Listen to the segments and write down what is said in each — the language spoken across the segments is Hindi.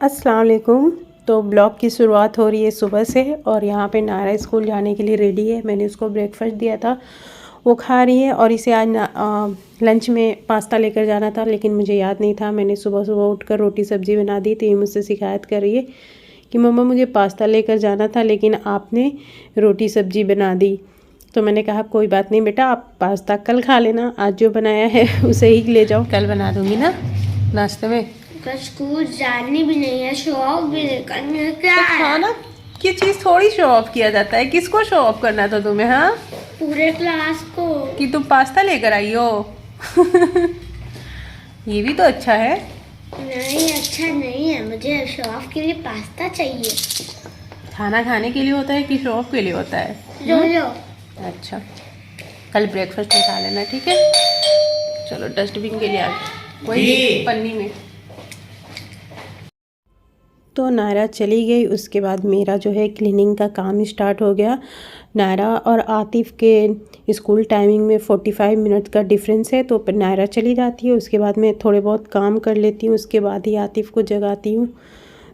अस्सलाम वालेकुम। तो ब्लॉग की शुरुआत हो रही है सुबह से और यहाँ पे नायरा स्कूल जाने के लिए रेडी है। मैंने उसको ब्रेकफास्ट दिया था, वो खा रही है। और इसे आज लंच में पास्ता लेकर जाना था, लेकिन मुझे याद नहीं था। मैंने सुबह सुबह उठकर रोटी सब्ज़ी बना दी। तो ये मुझसे शिकायत कर रही है कि मम्मा मुझे पास्ता लेकर जाना था, लेकिन आपने रोटी सब्ज़ी बना दी। तो मैंने कहा कोई बात नहीं बेटा, आप पास्ता कल खा लेना, आज जो बनाया है उसे ही ले जाओ। कल बना दूँगी ना नाश्ते में। कल स्कूल जानी भी नहीं है, शो ऑफ भी नहीं करनी है। क्या तो खाना की चीज़ थोड़ी शो ऑफ किया जाता है। किसको शो ऑफ करना था तुम्हें? हाँ, पूरे क्लास को कि तुम पास्ता लेकर आई हो। ये भी तो अच्छा है। नहीं, अच्छा नहीं है। मुझे शो ऑफ के लिए पास्ता चाहिए। खाना खाने के लिए होता है कि शो ऑफ के लिए होता है? लो लो। अच्छा, कल ब्रेकफास्ट में खा लेना, ठीक है। चलो डस्टबिन के लिए आ वही पन्नी में। तो नायरा चली गई, उसके बाद मेरा जो है क्लीनिंग का काम स्टार्ट हो गया। नायरा और आतिफ़ के स्कूल टाइमिंग में 45 मिनट का डिफरेंस है। तो नायरा चली जाती है, उसके बाद मैं थोड़े बहुत काम कर लेती हूँ, उसके बाद ही आतिफ़ को जगाती हूँ।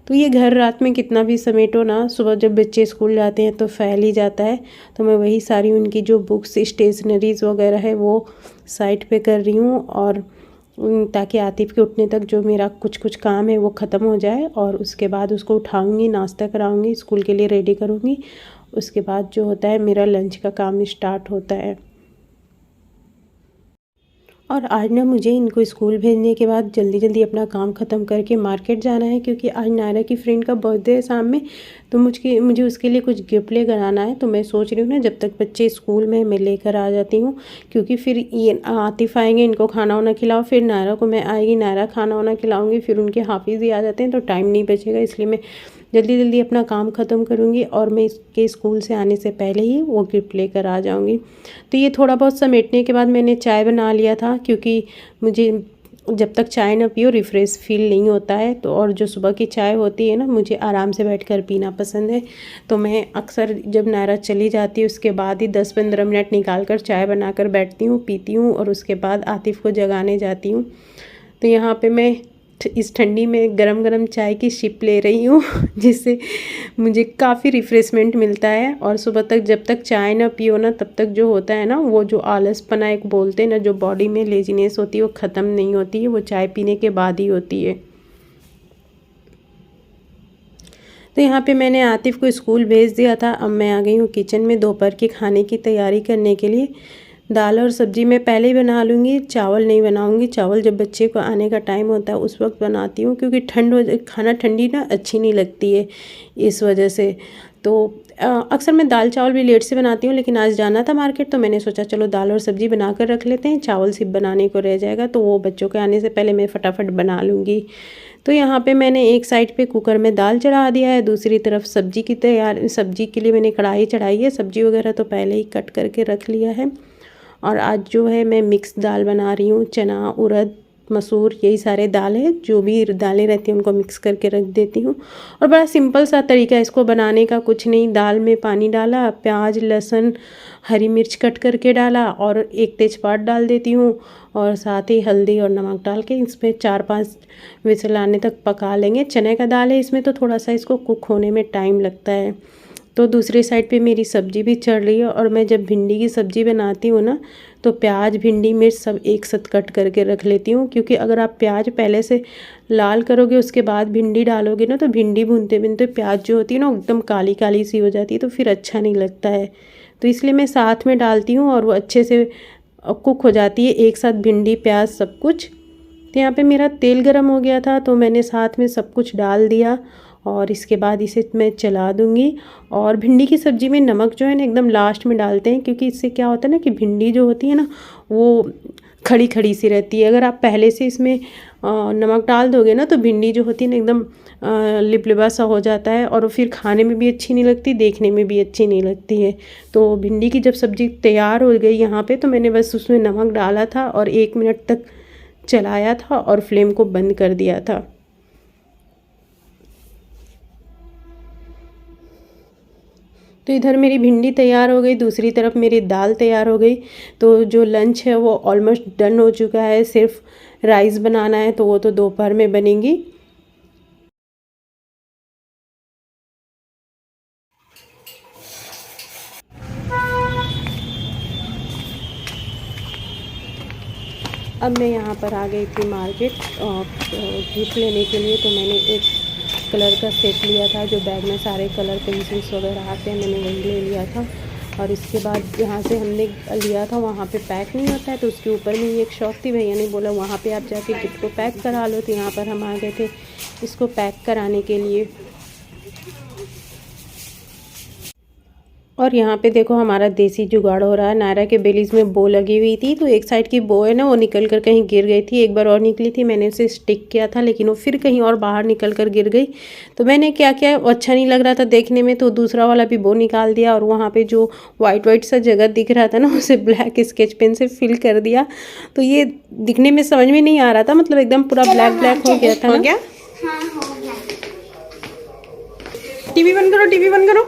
तो ये घर रात में कितना भी समेटो ना, सुबह जब बच्चे स्कूल जाते हैं तो फैल ही जाता है। तो मैं वही सारी उनकी जो बुक्स स्टेशनरीज़ वगैरह है वो साइड पे कर रही हूँ, और ताकि आतिफ़ के उठने तक जो मेरा कुछ काम है वो ख़त्म हो जाए। और उसके बाद उसको उठाऊँगी, नाश्ता कराऊँगी, स्कूल के लिए रेडी करूँगी। उसके बाद जो होता है मेरा लंच का काम स्टार्ट होता है। और आज ना मुझे इनको स्कूल भेजने के बाद जल्दी जल्दी अपना काम ख़त्म करके मार्केट जाना है, क्योंकि आज नायरा की फ्रेंड का बर्थडे है शाम में। तो मुझे उसके लिए कुछ गिफ्ट लेकर आना है। तो मैं सोच रही हूँ ना, जब तक बच्चे स्कूल में मैं लेकर आ जाती हूँ, क्योंकि फिर ये आतिफ़ आएंगे, इनको खाना वाना खिलाओ, फिर नायरा को मैं आएगी, नायरा खाना वाना खिलाऊँगी, फिर उनके हाफिज़ ही आ जाते हैं तो टाइम नहीं बचेगा। इसलिए मैं जल्दी जल्दी अपना काम ख़त्म करूँगी और मैं इसके स्कूल से आने से पहले ही वो गिफ्ट लेकर आ जाऊँगी। तो ये थोड़ा बहुत समेटने के बाद मैंने चाय बना लिया था, क्योंकि मुझे जब तक चाय ना पियो रिफ़्रेश फील नहीं होता है। तो और जो सुबह की चाय होती है ना, मुझे आराम से बैठकर पीना पसंद है। तो मैं अक्सर जब नायरा चली जाती है उसके बाद ही 10-15 मिनट निकाल कर चाय बनाकर बैठती हूँ, पीती हूँ, और उसके बाद आतिफ़ को जगाने जाती हूँ। तो यहाँ पे मैं इस ठंडी में गरम गरम चाय की सिप ले रही हूँ जिससे मुझे काफ़ी रिफ़्रेशमेंट मिलता है। और सुबह तक जब तक चाय ना पियो ना, तब तक जो होता है ना, वो जो आलसपना एक बोलते हैं ना, जो बॉडी में लेजीनेस होती है वो ख़त्म नहीं होती है, वो चाय पीने के बाद ही होती है। तो यहाँ पे मैंने आतिफ़ को स्कूल भेज दिया था। अब मैं आ गई हूँ किचन में दोपहर के खाने की तैयारी करने के लिए। दाल और सब्ज़ी मैं पहले ही बना लूँगी, चावल नहीं बनाऊँगी। चावल जब बच्चे को आने का टाइम होता है उस वक्त बनाती हूँ, क्योंकि खाना ठंडी ना अच्छी नहीं लगती है, इस वजह से। तो अक्सर मैं दाल चावल भी लेट से बनाती हूँ, लेकिन आज जाना था मार्केट तो मैंने सोचा चलो दाल और सब्ज़ी बना कर रख लेते हैं, चावल सिर्फ बनाने को रह जाएगा, तो वो बच्चों के आने से पहले मैं फटाफट बना लूँगी। तो यहाँ पे मैंने एक साइड पे कुकर में दाल चढ़ा दिया है, दूसरी तरफ सब्ज़ी के लिए मैंने कढ़ाई चढ़ाई है। सब्ज़ी वगैरह तो पहले ही कट करके रख लिया है। और आज जो है मैं मिक्स दाल बना रही हूँ, चना, उड़द, मसूर, यही सारे दाल है, जो भी दालें रहती हैं उनको मिक्स करके रख देती हूँ। और बड़ा सिंपल सा तरीका है इसको बनाने का, कुछ नहीं, दाल में पानी डाला, प्याज, लहसुन, हरी मिर्च कट करके डाला, और एक तेज़पात डाल देती हूँ, और साथ ही हल्दी और नमक डाल के इसमें 4-5 विसल आने तक पका लेंगे। चने का दाल है इसमें, तो थोड़ा सा इसको कुक होने में टाइम लगता है। तो दूसरी साइड पे मेरी सब्ज़ी भी चढ़ रही है। और मैं जब भिंडी की सब्ज़ी बनाती हूँ ना, तो प्याज, भिंडी, मिर्च सब एक साथ कट करके रख लेती हूँ, क्योंकि अगर आप प्याज पहले से लाल करोगे उसके बाद भिंडी डालोगे ना, तो भिंडी भूनते भूनते प्याज जो होती है ना एकदम काली काली सी हो जाती है, तो फिर अच्छा नहीं लगता है। तो इसलिए मैं साथ में डालती हूँ और वो अच्छे से कुक हो जाती है एक साथ, भिंडी, प्याज, सब कुछ। तो यहाँ पे मेरा तेल गरम हो गया था, तो मैंने साथ में सब कुछ डाल दिया, और इसके बाद इसे मैं चला दूँगी। और भिंडी की सब्ज़ी में नमक जो है ना एकदम लास्ट में डालते हैं, क्योंकि इससे क्या होता है ना कि भिंडी जो होती है ना वो खड़ी खड़ी सी रहती है। अगर आप पहले से इसमें नमक डाल दोगे ना, तो भिंडी जो होती है ना एकदम लिपलिपा सा हो जाता है, और फिर खाने में भी अच्छी नहीं लगती, देखने में भी अच्छी नहीं लगती है। तो भिंडी की जब सब्ज़ी तैयार हो गई यहाँ पे, तो मैंने बस उसमें नमक डाला था और 1 मिनट तक चलाया था और फ्लेम को बंद कर दिया था। तो इधर मेरी भिंडी तैयार हो गई, दूसरी तरफ मेरी दाल तैयार हो गई। तो जो लंच है वो ऑलमोस्ट डन हो चुका है, सिर्फ राइस बनाना है, तो वो तो दोपहर में बनेगी। अब मैं यहाँ पर आ गई थी मार्केट गिफ्ट लेने के लिए। तो मैंने एक कलर का सेट लिया था, जो बैग में सारे कलर पेंसिल्स वगैरह आते हैं, मैंने वही ले लिया था। और इसके बाद जहाँ से हमने लिया था वहाँ पे पैक नहीं होता है, तो उसके ऊपर में ही एक शॉप थी, भैया ने बोला वहाँ पे आप जाके गिफ्ट को पैक करा लो। तो यहाँ पर हम आ गए थे इसको पैक कराने के लिए। और यहाँ पे देखो हमारा देसी जुगाड़ हो रहा है। नायरा के बेलीज में बो लगी हुई थी, तो एक साइड की बो है ना वो निकल कर कहीं गिर गई थी। एक बार और निकली थी, मैंने उसे स्टिक किया था, लेकिन वो फिर कहीं और बाहर निकल कर गिर गई। तो मैंने क्या किया, वो अच्छा नहीं लग रहा था देखने में, तो दूसरा वाला भी बो निकाल दिया और वहाँ पर जो वाइट सा जगह दिख रहा था ना, उसे ब्लैक स्केच पेन से फिल कर दिया। तो ये दिखने में समझ में नहीं आ रहा था, मतलब एकदम पूरा ब्लैक हो गया था। हो गया, टीवी बंद करो, टीवी बंद करो।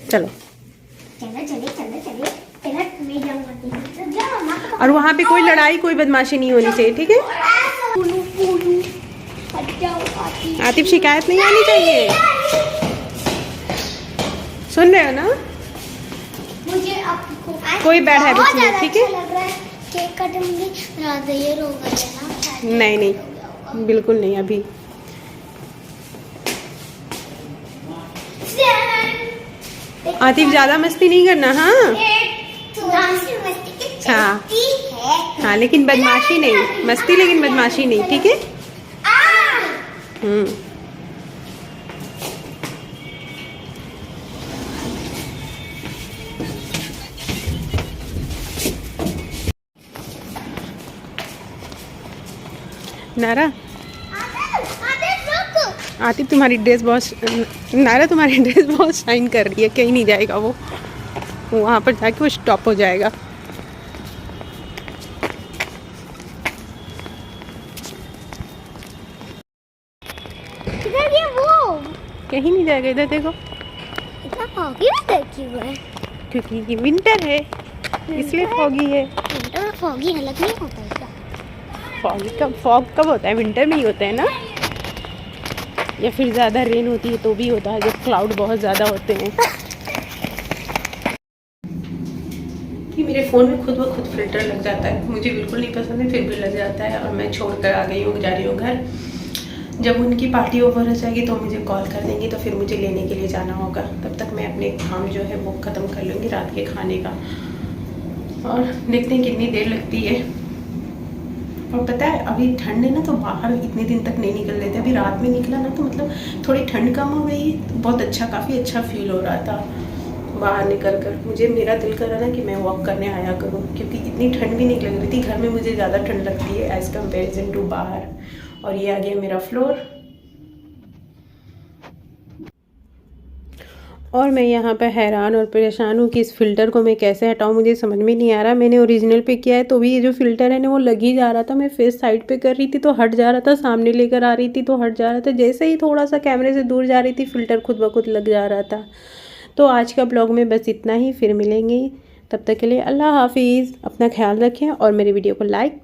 चलो और वहाँ पे कोई लड़ाई कोई बदमाशी नहीं होनी चाहिए, ठीक है? आतिफ शिकायत नहीं आनी चाहिए, सुन रहे हो ना? मुझे आपको कोई बैड हैबिट नहीं, ठीक है? केक कटूंगी, रात देर हो गई है ना। नहीं नहीं बिल्कुल नहीं अभी। आतिफ ज़्यादा मस्ती नहीं करना, हाँ हाँ हाँ, लेकिन बदमाशी नहीं, मस्ती लेकिन बदमाशी नहीं, ठीक है? नारा, आतिफ तुम्हारी ड्रेस बहुत, नारा तुम्हारी ड्रेस बहुत शाइन कर रही है, कहीं नहीं जाएगा वो, वहाँ पर जाके वो स्टॉप हो जाएगा। किधर गया वो? कहीं नहीं जाएगा, इधर देखो। इतना फॉगी वेदर क्यों है? क्योंकि ये विंटर है इसलिए फॉगी है। विंटर में फॉगी अलग नहीं होता है क्या? फॉग कब होता है? विंटर में ही होता है ना, या फिर ज़्यादा रेन होती है तो भी होता है, जब क्लाउड बहुत ज़्यादा होते हैं। कि मेरे फ़ोन में खुद ब खुद फिल्टर लग जाता है, मुझे बिल्कुल नहीं पसंद है, फिर भी लग जाता है। और मैं छोड़ कर आ गई हूँ, जा रही हूँ घर। जब उनकी पार्टी ओवर हो जाएगी तो मुझे कॉल कर देंगी, तो फिर मुझे लेने के लिए जाना होगा। तब तक मैं अपने काम जो है वो ख़त्म कर लूँगी रात के खाने का, और देखते हैं कितनी देर लगती है। और पता है अभी ठंड है ना, तो बाहर इतने दिन तक नहीं निकल रहे थे। अभी रात में निकला ना तो मतलब थोड़ी ठंड कम हो गई, तो बहुत अच्छा, काफ़ी अच्छा फील हो रहा था बाहर निकल कर। मुझे मेरा दिल कर रहा था कि मैं वॉक करने आया करूँ, क्योंकि इतनी ठंड भी नहीं लग रही थी। घर में मुझे ज़्यादा ठंड लगती है एज़ कम्पेरिजन टू बाहर। और ये आ गया मेरा फ्लोर, और मैं यहाँ पर हैरान और परेशान हूँ कि इस फ़िल्टर को मैं कैसे हटाऊँ, मुझे समझ में नहीं आ रहा। मैंने ओरिजिनल पे किया है तो भी ये जो फ़िल्टर है ना वो लग ही जा रहा था। मैं फेस साइड पे कर रही थी तो हट जा रहा था, सामने लेकर आ रही थी तो हट जा रहा था, जैसे ही थोड़ा सा कैमरे से दूर जा रही थी फ़िल्टर खुद ब खुद लग जा रहा था। तो आज का ब्लॉग में बस इतना ही, फिर मिलेंगे, तब तक के लिए अल्लाह हाफिज़। अपना ख्याल रखें और मेरी वीडियो को लाइक